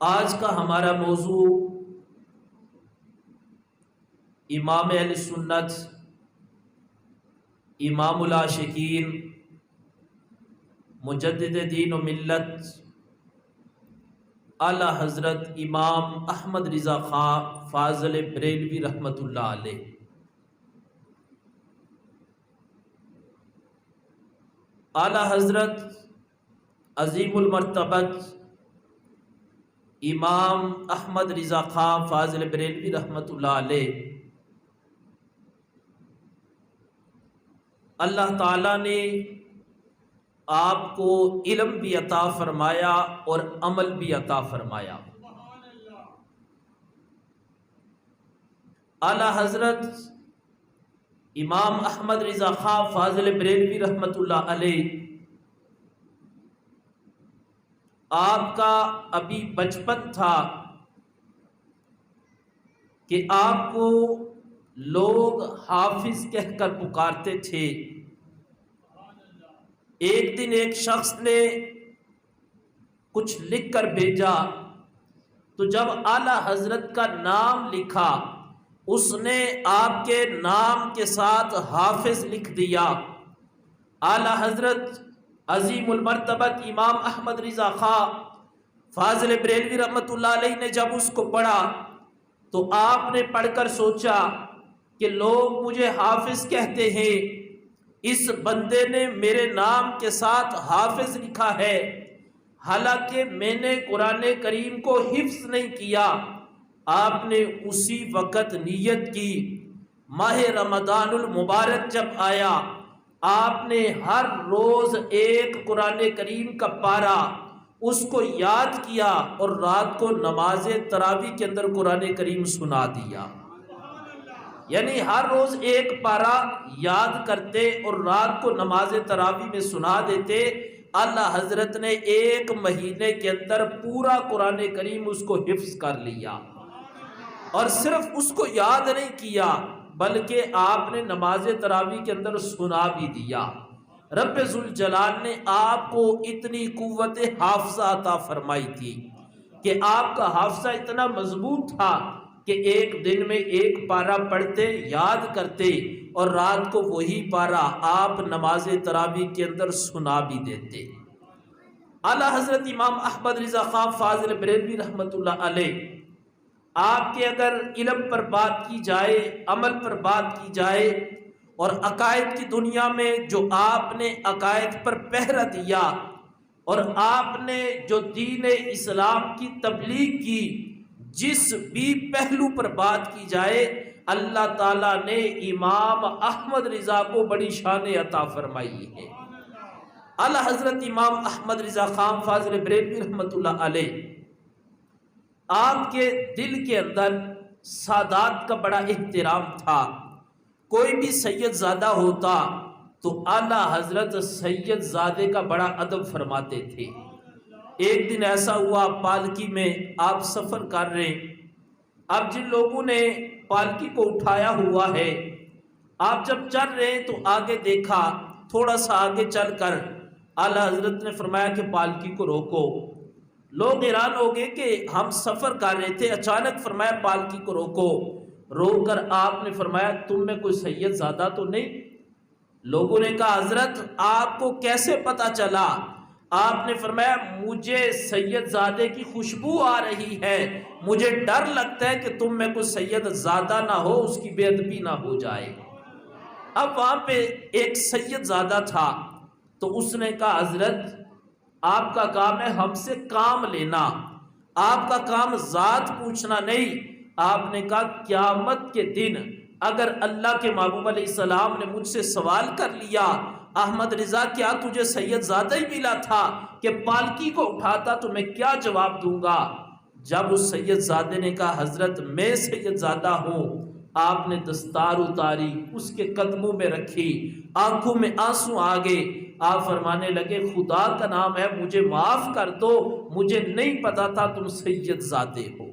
آج کا ہمارا موضوع امام اہل سنت، امام العاشقین، مجدد دین و ملت، اعلی حضرت امام احمد رضا خان فاضل بریلوی رحمۃ اللہ علیہ۔ اعلی حضرت عظیم المرتبت امام احمد رضا خان فاضل بریلوی رحمۃ اللہ علیہ، اللہ تعالیٰ نے آپ کو علم بھی عطا فرمایا اور عمل بھی عطا فرمایا۔ اعلی حضرت امام احمد رضا خان فاضل بریلوی رحمۃ اللہ علیہ، آپ کا ابھی بچپن تھا کہ آپ کو لوگ حافظ کہہ کر پکارتے تھے۔ ایک دن ایک شخص نے کچھ لکھ کر بھیجا، تو جب اعلی حضرت کا نام لکھا، اس نے آپ کے نام کے ساتھ حافظ لکھ دیا۔ اعلی حضرت عظیم المرتبت امام احمد رضا خان فاضل بریلوی رحمۃ اللہ علیہ نے جب اس کو پڑھا تو آپ نے پڑھ کر سوچا کہ لوگ مجھے حافظ کہتے ہیں، اس بندے نے میرے نام کے ساتھ حافظ لکھا ہے، حالانکہ میں نے قرآن کریم کو حفظ نہیں کیا۔ آپ نے اسی وقت نیت کی، ماہ رمضان المبارک جب آیا، آپ نے ہر روز ایک قرآن کریم کا پارہ اس کو یاد کیا اور رات کو نماز تراویح کے اندر قرآن کریم سنا دیا۔ یعنی ہر روز ایک پارہ یاد کرتے اور رات کو نماز تراویح میں سنا دیتے۔ اعلی حضرت نے ایک مہینے کے اندر پورا قرآن کریم اس کو حفظ کر لیا، اور صرف اس کو یاد نہیں کیا بلکہ آپ نے نماز تراویح کے اندر سنا بھی دیا۔ رب ذوالجلال نے آپ کو اتنی قوت حافظہ عطا فرمائی تھی کہ آپ کا حافظہ اتنا مضبوط تھا کہ ایک دن میں ایک پارہ پڑھتے، یاد کرتے، اور رات کو وہی پارہ آپ نماز تراویح کے اندر سنا بھی دیتے۔ اعلی حضرت امام احمد رضا خان فاضل بریلوی رحمۃ اللہ علیہ، آپ کے اگر علم پر بات کی جائے، عمل پر بات کی جائے، اور عقائد کی دنیا میں جو آپ نے عقائد پر پہرہ دیا اور آپ نے جو دین اسلام کی تبلیغ کی، جس بھی پہلو پر بات کی جائے، اللہ تعالیٰ نے امام احمد رضا کو بڑی شان عطا فرمائی ہے۔ اعلی حضرت امام احمد رضا خان فاضل بریلوی رحمۃ اللہ علیہ، آپ کے دل کے اندر سادات کا بڑا احترام تھا۔ کوئی بھی سید زادہ ہوتا تو اعلی حضرت سید زادے کا بڑا ادب فرماتے تھے۔ ایک دن ایسا ہوا، پالکی میں آپ سفر کر رہے، اب جن لوگوں نے پالکی کو اٹھایا ہوا ہے، آپ جب چل رہے تو آگے دیکھا، تھوڑا سا آگے چل کر اعلی حضرت نے فرمایا کہ پالکی کو روکو۔ لوگ حیران ہو گئے کہ ہم سفر کر رہے تھے، اچانک فرمایا پالکی کو روکو۔ روک کر آپ نے فرمایا تم میں کوئی سید زادہ تو نہیں؟ لوگوں نے کہا حضرت آپ کو کیسے پتا چلا؟ آپ نے فرمایا مجھے سید زادے کی خوشبو آ رہی ہے، مجھے ڈر لگتا ہے کہ تم میں کوئی سید زادہ نہ ہو، اس کی بے ادبی نہ ہو جائے۔ اب وہاں پہ ایک سید زادہ تھا، تو اس نے کہا حضرت آپ کا کام ہے ہم سے کام لینا، آپ کا کام ذات پوچھنا نہیں۔ آپ نے کہا قیامت کے دن اگر اللہ کے محبوب علیہ السلام نے مجھ سے سوال کر لیا احمد رضا کیا تجھے سید زادہ ہی ملا تھا کہ پالکی کو اٹھاتا، تو میں کیا جواب دوں گا؟ جب اس سید زادے نے کہا حضرت میں سید زادہ ہوں، آپ نے دستار اتاری، اس کے قدموں میں رکھی، آنکھوں میں آنسو آ گئے۔ آپ فرمانے لگے خدا کا نام ہے مجھے معاف کر دو، مجھے نہیں پتا تھا تم سید زادے ہو۔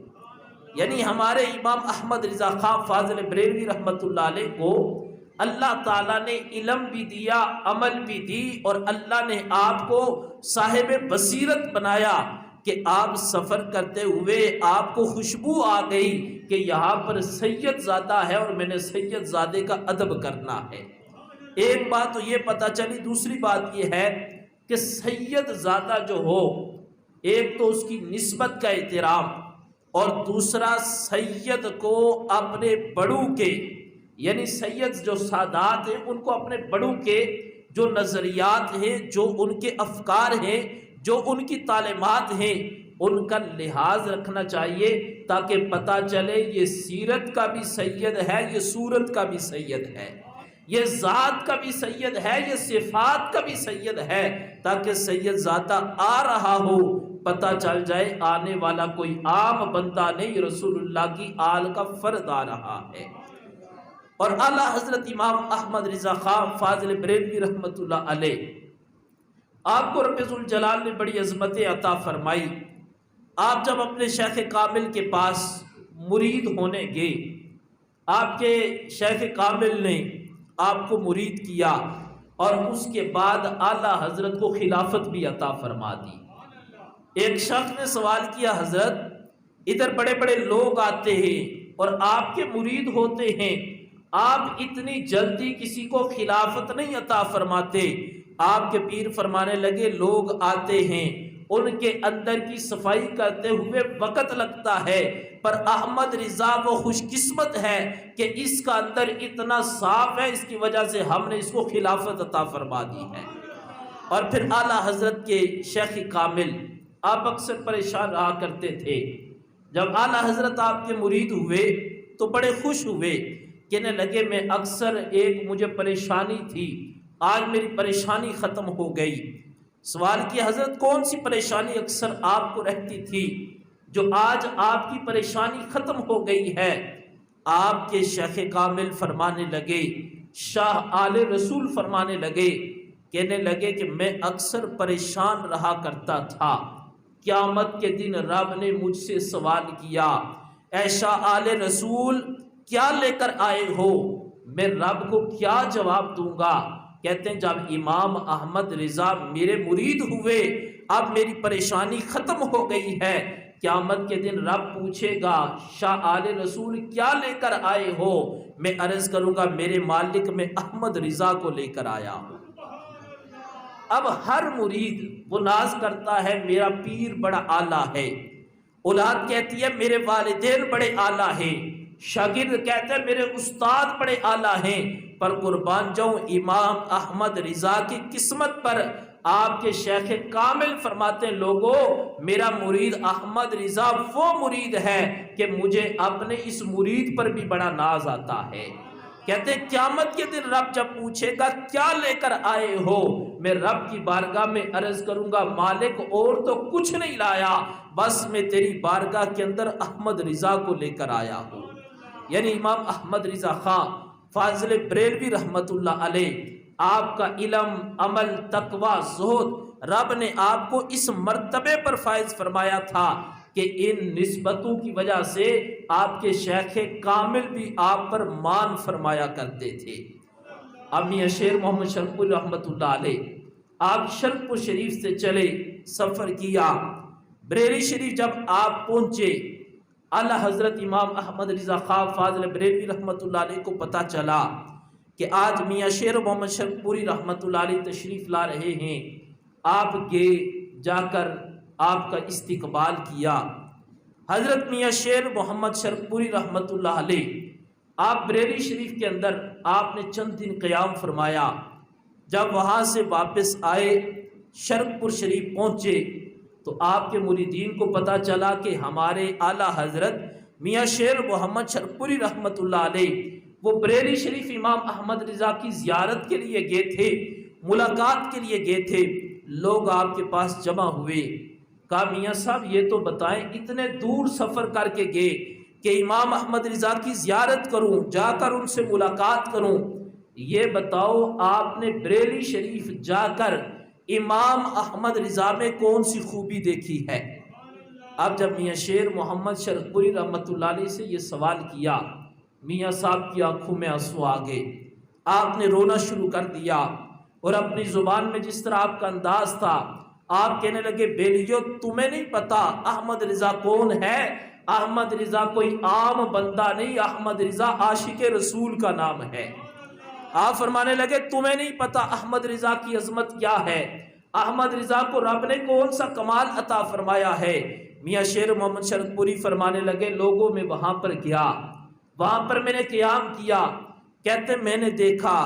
یعنی ہمارے امام احمد رضا خان فاضل بریلوی رحمۃ اللہ علیہ کو اللہ تعالیٰ نے علم بھی دیا، عمل بھی دی، اور اللہ نے آپ کو صاحب بصیرت بنایا کہ آپ سفر کرتے ہوئے آپ کو خوشبو آ گئی کہ یہاں پر سید زادہ ہے اور میں نے سید زادے کا ادب کرنا ہے۔ ایک بات تو یہ پتہ چلی، دوسری بات یہ ہے کہ سید زادہ جو ہو، ایک تو اس کی نسبت کا احترام، اور دوسرا سید کو اپنے بڑوں کے، یعنی سید جو سادات ہیں ان کو اپنے بڑوں کے جو نظریات ہیں، جو ان کے افکار ہیں، جو ان کی تعلیمات ہیں، ان کا لحاظ رکھنا چاہیے تاکہ پتہ چلے یہ سیرت کا بھی سید ہے، یہ صورت کا بھی سید ہے، یہ ذات کا بھی سید ہے، یہ صفات کا بھی سید ہے، تاکہ سید ذاتہ آ رہا ہو پتہ چل جائے آنے والا کوئی عام بندہ نہیں، رسول اللہ کی آل کا فرد آ رہا ہے۔ اور اعلیٰ حضرت امام احمد رضا خان فاضل بریلوی رحمۃ اللہ علیہ، آپ کو رب ذوالجلال نے بڑی عظمتیں عطا فرمائی۔ آپ جب اپنے شیخ کامل کے پاس مرید ہونے گئے، آپ کے شیخ کامل نے آپ کو مرید کیا اور اس کے بعد اعلیٰ حضرت کو خلافت بھی عطا فرما دی۔ ایک شخص نے سوال کیا، حضرت ادھر بڑے بڑے لوگ آتے ہیں اور آپ کے مرید ہوتے ہیں، آپ اتنی جلدی کسی کو خلافت نہیں عطا فرماتے؟ آپ کے پیر فرمانے لگے، لوگ آتے ہیں، ان کے اندر کی صفائی کرتے ہوئے وقت لگتا ہے، پر احمد رضا وہ خوش قسمت ہے کہ اس کا اندر اتنا صاف ہے، اس کی وجہ سے ہم نے اس کو خلافت عطا فرما دی ہے۔ اور پھر اعلیٰ حضرت کے شیخ کامل، آپ اکثر پریشان رہا کرتے تھے، جب اعلیٰ حضرت آپ کے مرید ہوئے تو بڑے خوش ہوئے، کہنے لگے میں اکثر ایک مجھے پریشانی تھی، آج میری پریشانی ختم ہو گئی۔ سوال کیا، حضرت کون سی پریشانی اکثر آپ کو رہتی تھی جو آج آپ کی پریشانی ختم ہو گئی ہے؟ آپ کے شیخ کامل فرمانے لگے، شاہ آل رسول فرمانے لگے، کہنے لگے کہ میں اکثر پریشان رہا کرتا تھا، قیامت کے دن رب نے مجھ سے سوال کیا، اے شاہ آل رسول کیا لے کر آئے ہو؟ میں رب کو کیا جواب دوں گا؟ کہتے ہیں جب امام احمد رضا میرے مرید ہوئے، اب میری پریشانی ختم ہو گئی ہے، قیامت کے دن رب پوچھے گا شاہ آل رسول کیا لے کر آئے ہو؟ میں عرض کروں گا میرے مالک میں احمد رضا کو لے کر آیا ہوں۔ اب ہر مرید وہ ناز کرتا ہے میرا پیر بڑا اعلیٰ ہے، اولاد کہتی ہے میرے والدین بڑے اعلیٰ ہیں، شاگرد کہتے ہیں میرے استاد بڑے اعلیٰ ہیں، پر قربان جاؤں امام احمد رضا کی قسمت پر آپ کے شیخ کامل فرماتے ہیں لوگوں میرا مرید احمد رضا وہ مرید ہے کہ مجھے اپنے اس مرید پر بھی بڑا ناز آتا ہے۔ کہتے ہیں قیامت کے دن رب جب پوچھے گا کیا لے کر آئے ہو، میں رب کی بارگاہ میں عرض کروں گا مالک اور تو کچھ نہیں لایا، بس میں تیری بارگاہ کے اندر احمد رضا کو لے کر آیا ہوں۔ یعنی امام احمد رضا خان فاضل بریلوی رحمت اللہ علیہ، آپ کا علم، عمل، تقوی، زہد، رب نے آپ کو اس مرتبے پر فائز فرمایا تھا کہ ان نسبتوں کی وجہ سے آپ کے شیخ کامل بھی آپ پر مان فرمایا کرتے تھے۔ اب میاں شیر محمد شرپور رحمت اللہ علیہ، آپ شرپور شریف سے چلے، سفر کیا، بریلی شریف جب آپ پہنچے، اعلیٰ حضرت امام احمد رضا خان فاضل بریلوی رحمت اللہ علیہ کو پتہ چلا کہ آج میاں شیر محمد شرپوری رحمت اللہ علیہ تشریف لا رہے ہیں۔ آپ گئے، جا کر آپ کا استقبال کیا۔ حضرت میاں شیر محمد شرپوری رحمت اللہ علیہ، آپ بریلی شریف کے اندر آپ نے چند دن قیام فرمایا۔ جب وہاں سے واپس آئے، شرپور شریف پہنچے تو آپ کے مریدین کو پتہ چلا کہ ہمارے اعلیٰ حضرت میاں شیر محمد شرپوری رحمت اللہ علیہ وہ بریلی شریف امام احمد رضا کی زیارت کے لیے گئے تھے، ملاقات کے لیے گئے تھے۔ لوگ آپ کے پاس جمع ہوئے، کہا میاں صاحب یہ تو بتائیں اتنے دور سفر کر کے گئے کہ امام احمد رضا کی زیارت کروں، جا کر ان سے ملاقات کروں، یہ بتاؤ آپ نے بریلی شریف جا کر امام احمد رضا میں کون سی خوبی دیکھی ہے؟ اب جب میاں شیر محمد شرپوری رحمت اللہ علیہ سے یہ سوال کیا، میاں صاحب کی آنکھوں میں آنسو آ گئے، آپ نے رونا شروع کر دیا، اور اپنی زبان میں جس طرح آپ کا انداز تھا آپ کہنے لگے بیلیو تمہیں نہیں پتا احمد رضا کون ہے؟ احمد رضا کوئی عام بندہ نہیں، احمد رضا عاشق رسول کا نام ہے۔ آپ فرمانے لگے تمہیں نہیں پتا احمد رضا کی عظمت کیا ہے، احمد رضا کو رب نے کون سا کمال عطا فرمایا ہے؟ میاں شیر محمد شرک پوری فرمانے لگے لوگوں میں وہاں پر گیا، وہاں پر میں نے قیام کیا، کہتے میں نے دیکھا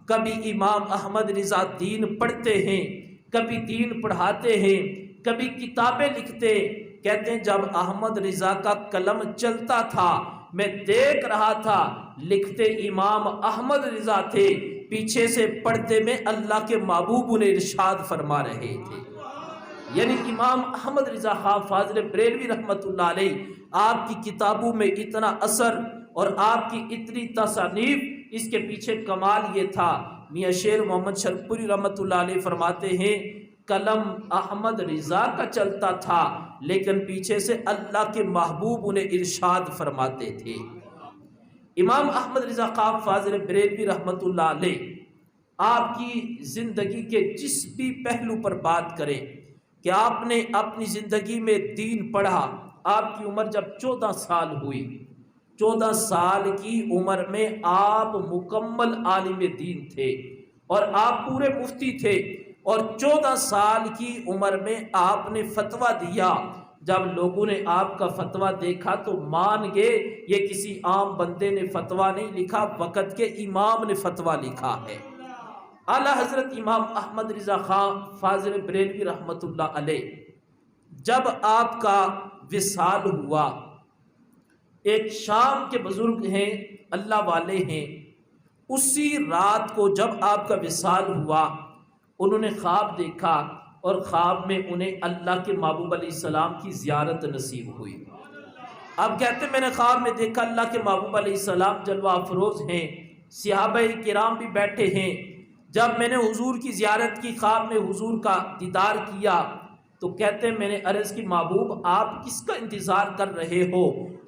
کبھی امام احمد رضا دین پڑھتے ہیں، کبھی دین پڑھاتے ہیں، کبھی کتابیں لکھتے، کہتے ہیں جب احمد رضا کا قلم چلتا تھا میں دیکھ رہا تھا، لکھتے امام احمد رضا تھے، پیچھے سے پڑھتے میں اللہ کے محبوب انہیں ارشاد فرما رہے تھے۔ یعنی امام احمد رضا خان فاضل بریلوی رحمت اللہ علیہ، آپ کی کتابوں میں اتنا اثر اور آپ کی اتنی تصانیف، اس کے پیچھے کمال یہ تھا۔ میاں شیر محمد شرپوری رحمت اللہ علیہ فرماتے ہیں قلم احمد رضا کا چلتا تھا لیکن پیچھے سے اللہ کے محبوب انہیں ارشاد فرماتے تھے۔ امام احمد رضا خان فاضل بریلوی رحمت اللہ علیہ، آپ کی زندگی کے جس بھی پہلو پر بات کریں کہ آپ نے اپنی زندگی میں دین پڑھا، آپ کی عمر جب 14 سال ہوئی، 14 سال کی عمر میں آپ مکمل عالم دین تھے اور آپ پورے مفتی تھے، اور 14 سال کی عمر میں آپ نے فتویٰ دیا۔ جب لوگوں نے آپ کا فتویٰ دیکھا تو مان گئے یہ کسی عام بندے نے فتویٰ نہیں لکھا، وقت کے امام نے فتویٰ لکھا ہے۔ اعلیٰ حضرت امام احمد رضا خان فاضل بریلوی رحمت اللہ علیہ، جب آپ کا وصال ہوا، ایک شام کے بزرگ ہیں، اللہ والے ہیں، اسی رات کو جب آپ کا وصال ہوا انہوں نے خواب دیکھا اور خواب میں انہیں اللہ کے محبوب علیہ السلام کی زیارت نصیب ہوئی۔ اب کہتے ہیں میں نے خواب میں دیکھا اللہ کے محبوب علیہ السلام جلوہ افروز ہیں، صحابہ کرام بھی بیٹھے ہیں۔ جب میں نے حضور کی زیارت کی، خواب میں حضور کا دیدار کیا، تو کہتے ہیں میں نے عرض کی محبوب آپ کس کا انتظار کر رہے ہو؟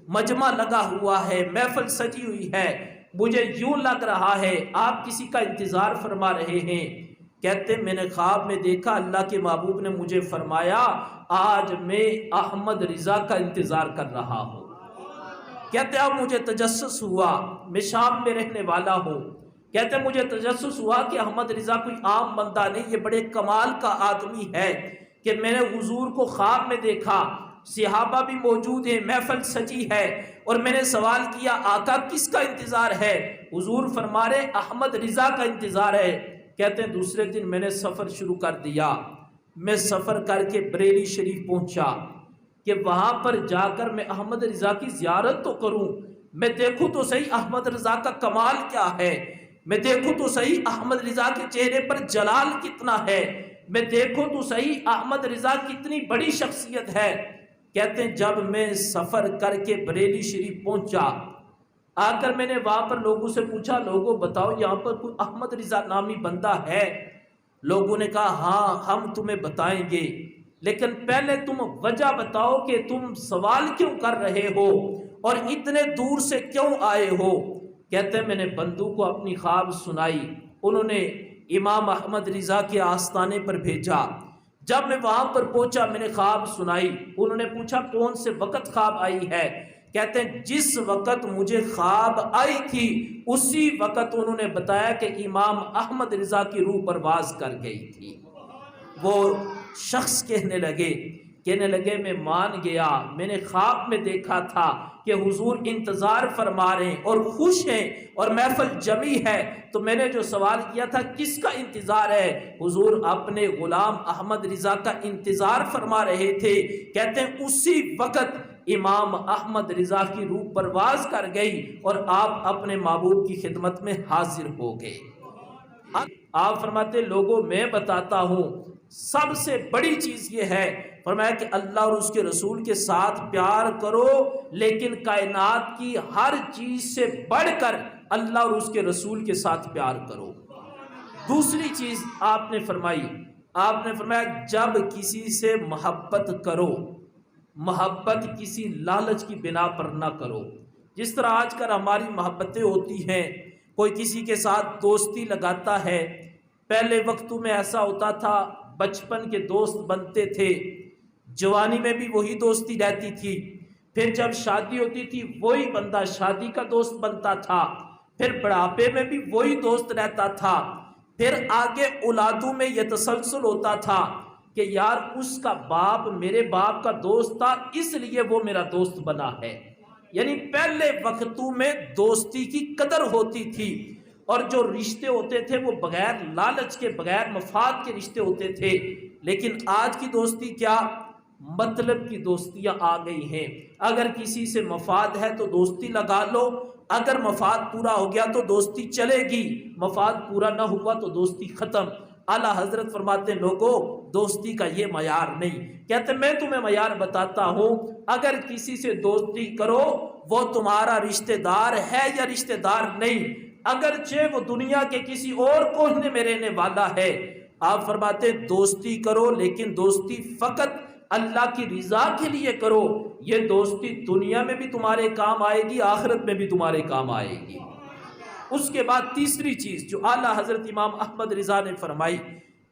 مجمع لگا ہوا ہے، محفل سجی ہوئی ہے، مجھے یوں لگ رہا ہے آپ کسی کا انتظار فرما رہے ہیں۔ کہتے ہیں میں نے خواب میں دیکھا اللہ کے محبوب نے مجھے فرمایا آج میں احمد رضا کا انتظار کر رہا ہوں۔ کہتے ہیں اب مجھے تجسس ہوا، میں شام میں رہنے والا ہوں، کہتے ہیں مجھے تجسس ہوا کہ احمد رضا کوئی عام بندہ نہیں، یہ بڑے کمال کا آدمی ہے کہ میں نے حضور کو خواب میں دیکھا، صحابہ بھی موجود ہیں، محفل سجی ہے، اور میں نے سوال کیا آقا کس کا انتظار ہے؟ حضور فرما رہے احمد رضا کا انتظار ہے۔ کہتے ہیں دوسرے دن میں نے سفر شروع کر دیا، میں سفر کر کے بریلی شریف پہنچا کہ وہاں پر جا کر میں احمد رضا کی زیارت تو کروں، میں دیکھوں تو صحیح احمد رضا کا کمال کیا ہے، میں دیکھوں تو صحیح احمد رضا کے چہرے پر جلال کتنا ہے، میں دیکھوں تو صحیح احمد رضا کتنی بڑی شخصیت ہے۔ کہتے ہیں جب میں سفر کر کے بریلی شریف پہنچا، آ کر میں نے وہاں پر لوگوں سے پوچھا لوگوں بتاؤ یہاں پر کوئی احمد رضا نامی بندہ ہے؟ لوگوں نے کہا ہاں ہم تمہیں بتائیں گے، لیکن پہلے تم وجہ بتاؤ کہ تم سوال کیوں کر رہے ہو اور اتنے دور سے کیوں آئے ہو؟ کہتے ہیں میں نے بندو کو اپنی خواب سنائی، انہوں نے امام احمد رضا کے آستانے پر بھیجا۔ جب میں وہاں پر پہنچا میں نے خواب سنائی، انہوں نے پوچھا کون سے وقت خواب آئی ہے؟ کہتے ہیں جس وقت مجھے خواب آئی تھی اسی وقت انہوں نے بتایا کہ امام احمد رضا کی روح پرواز کر گئی تھی۔ وہ شخص کہنے لگے میں مان گیا، میں نے خواب میں دیکھا تھا کہ حضور انتظار فرما رہے ہیں اور خوش ہیں اور محفل جمی ہے، تو میں نے جو سوال کیا تھا کس کا انتظار ہے؟ حضور اپنے غلام احمد رضا کا انتظار فرما رہے تھے۔ کہتے ہیں اسی وقت امام احمد رضا کی روح پرواز کر گئی اور آپ اپنے محبوب کی خدمت میں حاضر ہو گئے۔ آپ فرماتے لوگوں میں بتاتا ہوں سب سے بڑی چیز یہ ہے، فرمایا کہ اللہ اور اس کے رسول کے ساتھ پیار کرو، لیکن کائنات کی ہر چیز سے بڑھ کر اللہ اور اس کے رسول کے ساتھ پیار کرو۔ دوسری چیز آپ نے فرمایا جب کسی سے محبت کرو، محبت کسی لالچ کی بنا پر نہ کرو۔ جس طرح آج کل ہماری محبتیں ہوتی ہیں، کوئی کسی کے ساتھ دوستی لگاتا ہے، پہلے وقتوں میں ایسا ہوتا تھا بچپن کے دوست بنتے تھے، جوانی میں بھی وہی دوستی رہتی تھی، پھر جب شادی ہوتی تھی وہی بندہ شادی کا دوست بنتا تھا، پھر بڑھاپے میں بھی وہی دوست رہتا تھا، پھر آگے اولادوں میں یہ تسلسل ہوتا تھا کہ یار اس کا باپ میرے باپ کا دوست تھا اس لیے وہ میرا دوست بنا ہے۔ یعنی پہلے وقتوں میں دوستی کی قدر ہوتی تھی، اور جو رشتے ہوتے تھے وہ بغیر لالچ کے، بغیر مفاد کے رشتے ہوتے تھے۔ لیکن آج کی دوستی کیا؟ مطلب کی دوستیاں آ گئی ہیں۔ اگر کسی سے مفاد ہے تو دوستی لگا لو، اگر مفاد پورا ہو گیا تو دوستی چلے گی، مفاد پورا نہ ہوا تو دوستی ختم۔ اعلیٰ حضرت فرماتے ہیں لوگوں دوستی کا یہ معیار نہیں، کہتے میں تمہیں معیار بتاتا ہوں، اگر کسی سے دوستی کرو وہ تمہارا رشتہ دار ہے یا رشتہ دار نہیں، اگرچہ وہ دنیا کے کسی اور کونے میں رہنے والا ہے۔ آپ فرماتے ہیں دوستی کرو لیکن دوستی فقط اللہ کی رضا کے لیے کرو، یہ دوستی دنیا میں بھی تمہارے کام آئے گی، آخرت میں بھی تمہارے کام آئے گی۔ اس کے بعد تیسری چیز جو اعلیٰ حضرت امام احمد رضا نے فرمائی،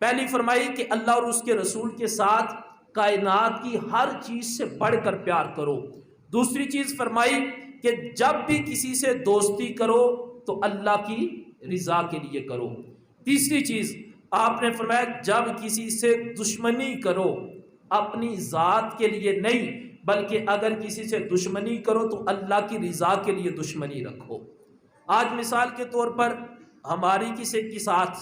پہلی فرمائی کہ اللہ اور اس کے رسول کے ساتھ کائنات کی ہر چیز سے بڑھ کر پیار کرو۔ دوسری چیز فرمائی کہ جب بھی کسی سے دوستی کرو تو اللہ کی رضا کے لیے کرو۔ تیسری چیز آپ نے فرمایا جب کسی سے دشمنی کرو اپنی ذات کے لیے نہیں، بلکہ اگر کسی سے دشمنی کرو تو اللہ کی رضا کے لیے دشمنی رکھو۔ آج مثال کے طور پر ہماری کسی کے ساتھ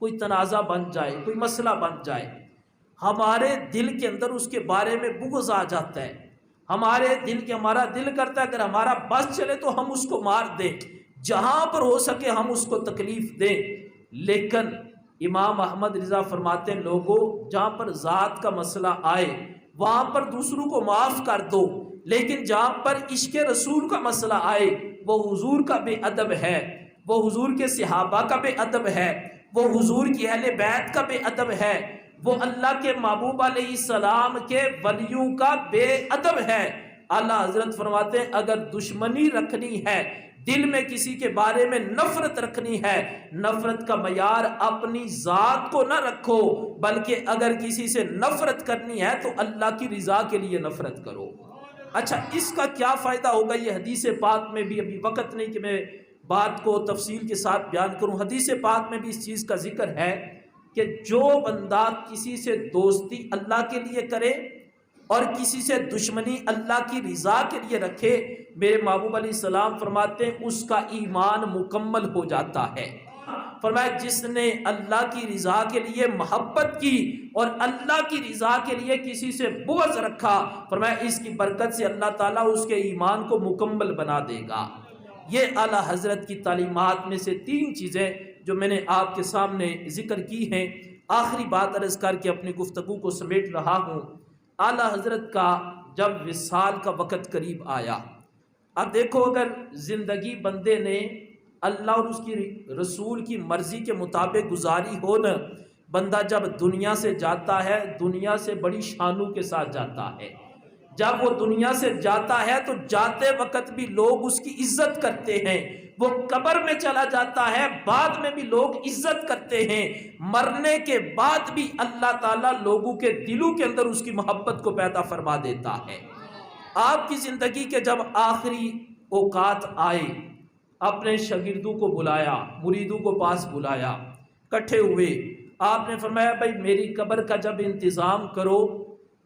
کوئی تنازع بن جائے، کوئی مسئلہ بن جائے، ہمارے دل کے اندر اس کے بارے میں بغض آ جاتا ہے، ہمارا دل کرتا ہے اگر ہمارا بس چلے تو ہم اس کو مار دیں، جہاں پر ہو سکے ہم اس کو تکلیف دیں۔ لیکن امام احمد رضا فرماتے ہیں لوگوں جہاں پر ذات کا مسئلہ آئے وہاں پر دوسروں کو معاف کر دو، لیکن جہاں پر عشق رسول کا مسئلہ آئے وہ حضور کا بے ادب ہے، وہ حضور کے صحابہ کا بے ادب ہے، وہ حضور کی اہل بیت کا بے ادب ہے، وہ اللہ کے محبوب علیہ السلام کے ولیوں کا بے ادب ہے۔ اعلیٰ حضرت فرماتے ہیں اگر دشمنی رکھنی ہے، دل میں کسی کے بارے میں نفرت رکھنی ہے، نفرت کا معیار اپنی ذات کو نہ رکھو، بلکہ اگر کسی سے نفرت کرنی ہے تو اللہ کی رضا کے لیے نفرت کرو۔ اچھا اس کا کیا فائدہ ہوگا؟ یہ حدیث پاک میں بھی، ابھی وقت نہیں کہ میں بات کو تفصیل کے ساتھ بیان کروں، حدیث پاک میں بھی اس چیز کا ذکر ہے کہ جو بندہ کسی سے دوستی اللہ کے لیے کرے اور کسی سے دشمنی اللہ کی رضا کے لیے رکھے، میرے محبوب علیہ السلام فرماتے ہیں اس کا ایمان مکمل ہو جاتا ہے۔ فرمایا جس نے اللہ کی رضا کے لیے محبت کی اور اللہ کی رضا کے لیے کسی سے بغض رکھا، فرمایا اس کی برکت سے اللہ تعالیٰ اس کے ایمان کو مکمل بنا دے گا۔ یہ اعلیٰ حضرت کی تعلیمات میں سے 3 چیزیں جو میں نے آپ کے سامنے ذکر کی ہیں۔ آخری بات عرض کر کے اپنی گفتگو کو سمیٹ رہا ہوں۔ اعلیٰ حضرت کا جب وصال کا وقت قریب آیا، اب دیکھو اگر زندگی بندے نے اللہ اور اس کی رسول کی مرضی کے مطابق گزاری ہو نا، بندہ جب دنیا سے جاتا ہے دنیا سے بڑی شانوں کے ساتھ جاتا ہے۔ جب وہ دنیا سے جاتا ہے تو جاتے وقت بھی لوگ اس کی عزت کرتے ہیں، وہ قبر میں چلا جاتا ہے بعد میں بھی لوگ عزت کرتے ہیں، مرنے کے بعد بھی اللہ تعالیٰ لوگوں کے دلوں کے اندر اس کی محبت کو پیدا فرما دیتا ہے۔ آپ کی زندگی کے جب آخری اوقات آئے، اپنے شاگردوں کو بلایا، مریدوں کو پاس بلایا، کٹھے ہوئے، آپ نے فرمایا بھائی میری قبر کا جب انتظام کرو،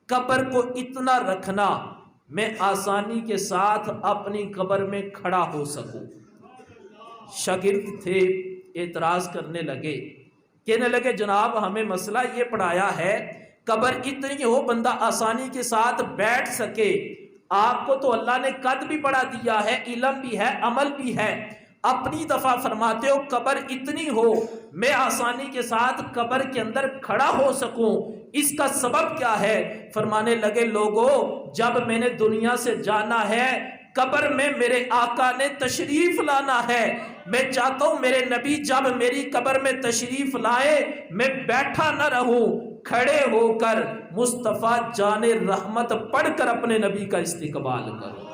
قبر کو اتنا رکھنا میں آسانی کے ساتھ اپنی قبر میں کھڑا ہو سکوں۔ شاگرد تھے، اعتراض کرنے لگے، کہنے لگے جناب ہمیں مسئلہ یہ پڑھایا ہے قبر اتنی ہو بندہ آسانی کے ساتھ بیٹھ سکے، آپ کو تو اللہ نے قد بھی بڑھا دیا ہے، علم بھی ہے، عمل بھی ہے، اپنی دفعہ فرماتے ہو قبر اتنی ہو میں آسانی کے ساتھ قبر کے اندر کھڑا ہو سکوں، اس کا سبب کیا ہے؟ فرمانے لگے لوگوں جب میں نے دنیا سے جانا ہے قبر میں میرے آقا نے تشریف لانا ہے، میں چاہتا ہوں میرے نبی جب میری قبر میں تشریف لائے میں بیٹھا نہ رہوں، کھڑے ہو کر مصطفیٰ جان رحمت پڑھ کر اپنے نبی کا استقبال کروں۔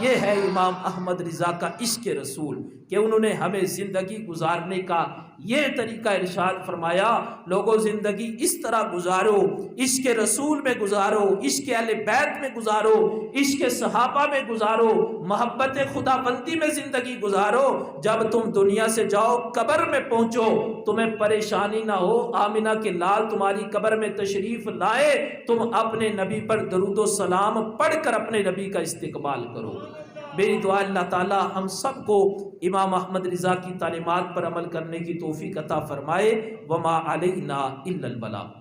یہ ہے امام احمد رضا کا عشق رسول کہ انہوں نے ہمیں زندگی گزارنے کا یہ طریقہ ارشاد فرمایا، لوگوں زندگی اس طرح گزارو، عشق رسول میں گزارو، عشق اہل بیت میں گزارو، عشق صحابہ میں گزارو، محبت خدا بندی میں زندگی گزارو، جب تم دنیا سے جاؤ قبر میں پہنچو تمہیں پریشانی نہ ہو، آمنہ کے لال تمہاری قبر میں تشریف لائے، تم اپنے نبی پر درود و سلام پڑھ کر اپنے نبی کا استقبال کرو۔ میری دعا اللہ تعالی ہم سب کو امام احمد رضا کی تعلیمات پر عمل کرنے کی توفیق عطا فرمائے۔ وما علینا الا البلاغ۔